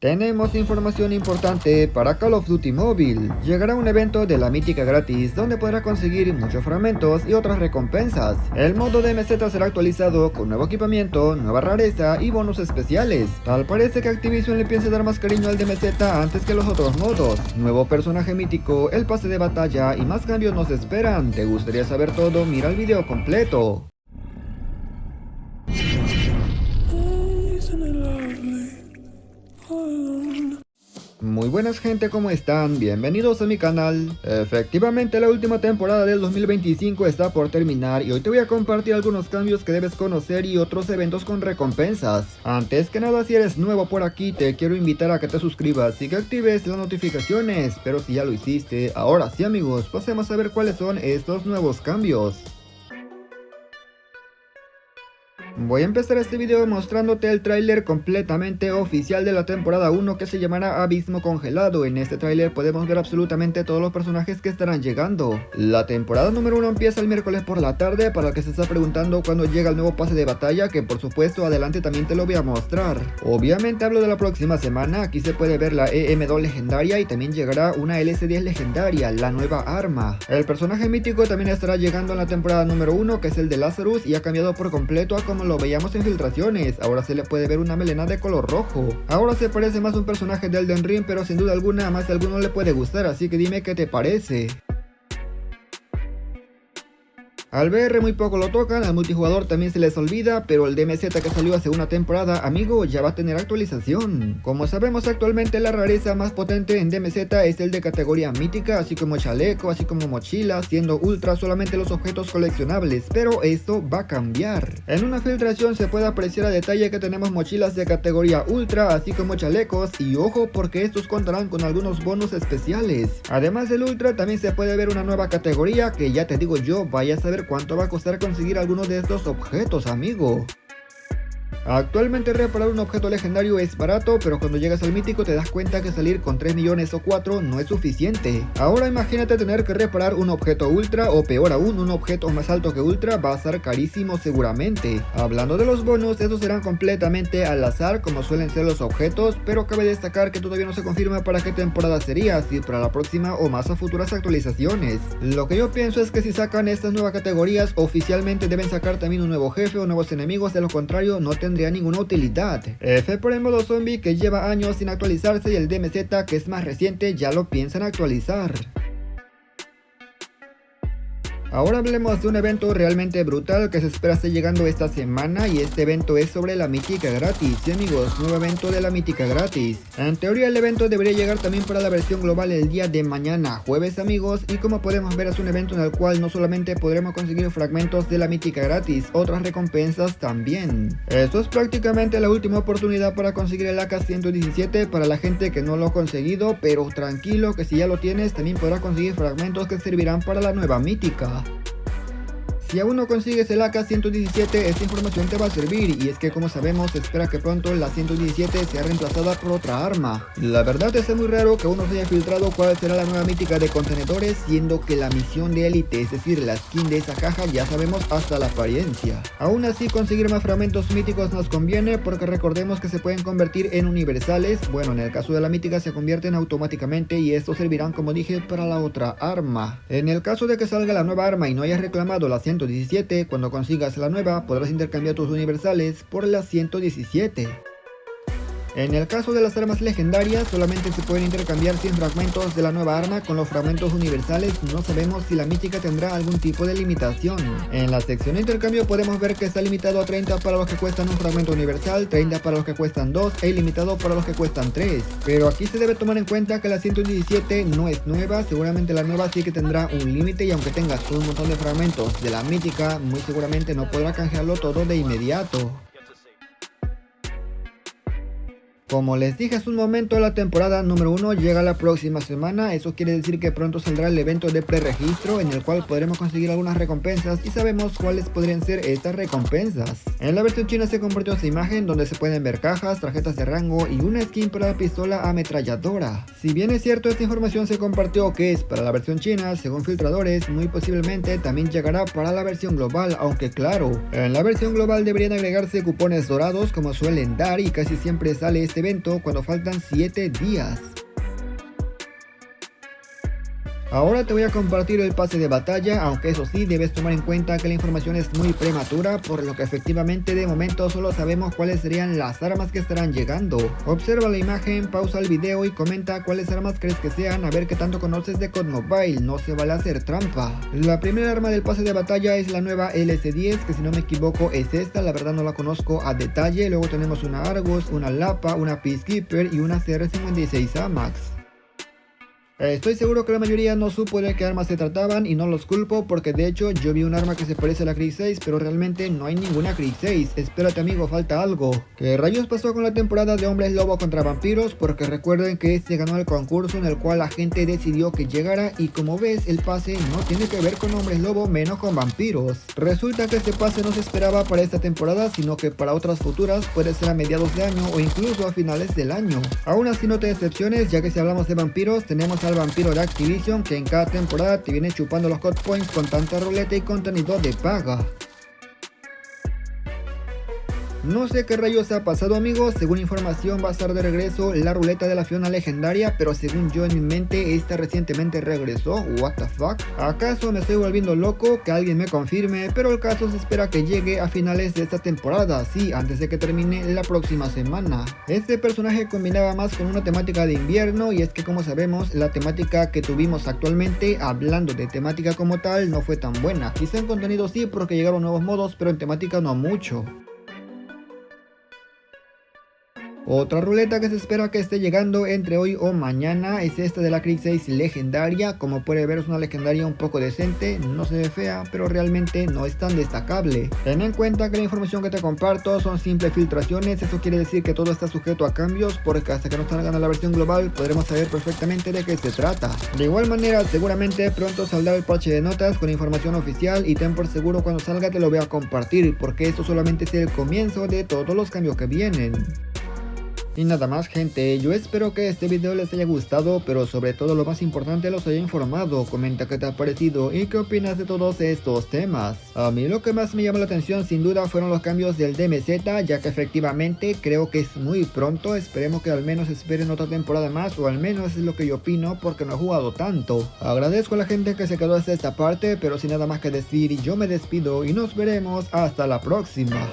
Tenemos información importante para Call of Duty Mobile. Llegará un evento de la mítica gratis donde podrá conseguir muchos fragmentos y otras recompensas. El modo de MZ será actualizado con nuevo equipamiento, nueva rareza y bonus especiales. Tal parece que Activision le piensa dar más cariño al DMZ antes que los otros modos. Nuevo personaje mítico, el pase de batalla y más cambios nos esperan. ¿Te gustaría saber todo? Mira el video completo. Muy buenas gente, ¿cómo están? Bienvenidos a mi canal. Efectivamente, la última temporada del 2025 está por terminar y hoy te voy a compartir algunos cambios que debes conocer y otros eventos con recompensas. Antes que nada, si eres nuevo por aquí, te quiero invitar a que te suscribas y que actives las notificaciones. Pero si ya lo hiciste, ahora sí amigos, pasemos a ver cuáles son estos nuevos cambios. Voy a empezar este video mostrándote el tráiler completamente oficial de la temporada 1 que se llamará Abismo Congelado. En este tráiler podemos ver absolutamente todos los personajes que estarán llegando. La temporada número 1 empieza el miércoles por la tarde, para el que se está preguntando cuándo llega el nuevo pase de batalla, que por supuesto adelante también te lo voy a mostrar. Obviamente hablo de la próxima semana. Aquí se puede ver la EM2 legendaria y también llegará una LS10 legendaria, la nueva arma. El personaje mítico también estará llegando en la temporada número 1, que es el de Lazarus, y ha cambiado por completo a como lo veíamos en filtraciones. Ahora se le puede ver una melena de color rojo. Ahora se parece más a un personaje de Elden Ring, pero sin duda alguna más de alguno le puede gustar, así que dime qué te parece. Al VR muy poco lo tocan, al multijugador también se les olvida, pero el DMZ que salió hace una temporada, amigo, ya va a tener actualización. Como sabemos, actualmente la rareza más potente en DMZ es el de categoría mítica, así como chaleco, así como mochila, siendo ultra solamente los objetos coleccionables, pero esto va a cambiar. En una filtración se puede apreciar a detalle que tenemos mochilas de categoría ultra, así como chalecos, y ojo porque estos contarán con algunos bonus especiales. Además del ultra también se puede ver una nueva categoría que ya te digo yo, vaya a saber cuánto va a costar conseguir alguno de estos objetos, amigo. Actualmente reparar un objeto legendario es barato, pero cuando llegas al mítico te das cuenta que salir con 3 millones o 4 no es suficiente. Ahora imagínate tener que reparar un objeto ultra, o peor aún, un objeto más alto que ultra, va a estar carísimo seguramente. Hablando de los bonos, estos serán completamente al azar como suelen ser los objetos, pero cabe destacar que todavía no se confirma para qué temporada sería, si para la próxima o más a futuras actualizaciones. Lo que yo pienso es que si sacan estas nuevas categorías, oficialmente deben sacar también un nuevo jefe o nuevos enemigos, de lo contrario no tendría ninguna utilidad. F por el modo zombie, que lleva años sin actualizarse, y el DMZ, que es más reciente, ya lo piensan actualizar. Ahora hablemos de un evento realmente brutal que se espera esté llegando esta semana, y este evento es sobre la mítica gratis. Sí amigos, nuevo evento de la mítica gratis. En teoría el evento debería llegar también para la versión global el día de mañana, jueves amigos, y como podemos ver es un evento en el cual no solamente podremos conseguir fragmentos de la mítica gratis, otras recompensas también. Esto es prácticamente la última oportunidad para conseguir el AK-117 para la gente que no lo ha conseguido, pero tranquilo que si ya lo tienes también podrás conseguir fragmentos que servirán para la nueva mítica. Si aún no consigues el AK-117, esta información te va a servir, y es que como sabemos se espera que pronto la 117 sea reemplazada por otra arma. La verdad es muy raro que aún no se haya filtrado cuál será la nueva mítica de contenedores, siendo que la misión de élite, es decir la skin de esa caja, ya sabemos hasta la apariencia. Aún así conseguir más fragmentos míticos nos conviene, porque recordemos que se pueden convertir en universales. Bueno, en el caso de la mítica se convierten automáticamente, y estos servirán como dije para la otra arma. En el caso de que salga la nueva arma y no hayas reclamado la 117, cuando consigas la nueva podrás intercambiar tus universales por la 117. En el caso de las armas legendarias solamente se pueden intercambiar 100 fragmentos de la nueva arma con los fragmentos universales. No sabemos si la mítica tendrá algún tipo de limitación. En la sección de intercambio podemos ver que está limitado a 30 para los que cuestan un fragmento universal, 30 para los que cuestan 2 e ilimitado para los que cuestan 3. Pero aquí se debe tomar en cuenta que la 117 no es nueva, seguramente la nueva sí que tendrá un límite, y aunque tengas un montón de fragmentos de la mítica, muy seguramente no podrá canjearlo todo de inmediato. Como les dije hace un momento, la temporada número 1 llega la próxima semana. Eso quiere decir que pronto saldrá el evento de preregistro, en el cual podremos conseguir algunas recompensas, y sabemos cuáles podrían ser estas recompensas. En la versión china se compartió esta imagen donde se pueden ver cajas, tarjetas de rango y una skin para la pistola ametralladora. Si bien es cierto, esta información se compartió que es para la versión china, según filtradores muy posiblemente también llegará para la versión global, aunque claro, en la versión global deberían agregarse cupones dorados como suelen dar, y casi siempre sale este este evento cuando faltan 7 días. Ahora te voy a compartir el pase de batalla, aunque eso sí debes tomar en cuenta que la información es muy prematura, por lo que efectivamente de momento solo sabemos cuáles serían las armas que estarán llegando. Observa la imagen, pausa el video y comenta cuáles armas crees que sean, a ver qué tanto conoces de COD Mobile, no se vale hacer trampa. La primera arma del pase de batalla es la nueva LS10, que si no me equivoco es esta, la verdad no la conozco a detalle. Luego tenemos una Argus, una Lapa, una Peacekeeper y una CR56 AMAX. Estoy seguro que la mayoría no supo de qué armas se trataban y no los culpo porque de hecho yo vi un arma que se parece a la Krig 6 pero realmente no hay ninguna Krig 6, espérate amigo, falta algo. ¿Qué rayos pasó con la temporada de hombres lobo contra vampiros? Porque recuerden que este ganó el concurso en el cual la gente decidió que llegara y como ves el pase no tiene que ver con hombres lobo menos con vampiros. Resulta que este pase no se esperaba para esta temporada sino que para otras futuras, puede ser a mediados de año o incluso a finales del año. Aún así no te decepciones, ya que si hablamos de vampiros tenemos al vampiro de Activision que en cada temporada te viene chupando los hot points con tanta ruleta y contenido de paga. No sé qué rayos ha pasado amigos, según información va a estar de regreso la ruleta de la Fiona legendaria, pero según yo en mi mente esta recientemente regresó, what the fuck. ¿Acaso me estoy volviendo loco? Que alguien me confirme, pero el caso se espera que llegue a finales de esta temporada, sí, antes de que termine la próxima semana. Este personaje combinaba más con una temática de invierno y es que como sabemos la temática que tuvimos actualmente, hablando de temática como tal, no fue tan buena. Quizá en contenido sí porque llegaron nuevos modos, pero en temática no mucho. Otra ruleta que se espera que esté llegando entre hoy o mañana es esta de la Krig 6 legendaria. Como puede ver es una legendaria un poco decente, no se ve fea, pero realmente no es tan destacable. Ten en cuenta que la información que te comparto son simples filtraciones, eso quiere decir que todo está sujeto a cambios porque hasta que no salgan la versión global podremos saber perfectamente de qué se trata. De igual manera seguramente pronto saldrá el parche de notas con información oficial y ten por seguro cuando salga te lo voy a compartir porque esto solamente es el comienzo de todos los cambios que vienen. Y nada más gente, yo espero que este video les haya gustado, pero sobre todo lo más importante los haya informado. Comenta qué te ha parecido y qué opinas de todos estos temas. A mí lo que más me llamó la atención sin duda fueron los cambios del DMZ, ya que efectivamente creo que es muy pronto, esperemos que al menos esperen otra temporada más, o al menos es lo que yo opino porque no he jugado tanto. Agradezco a la gente que se quedó hasta esta parte, pero sin nada más que decir yo me despido y nos veremos hasta la próxima.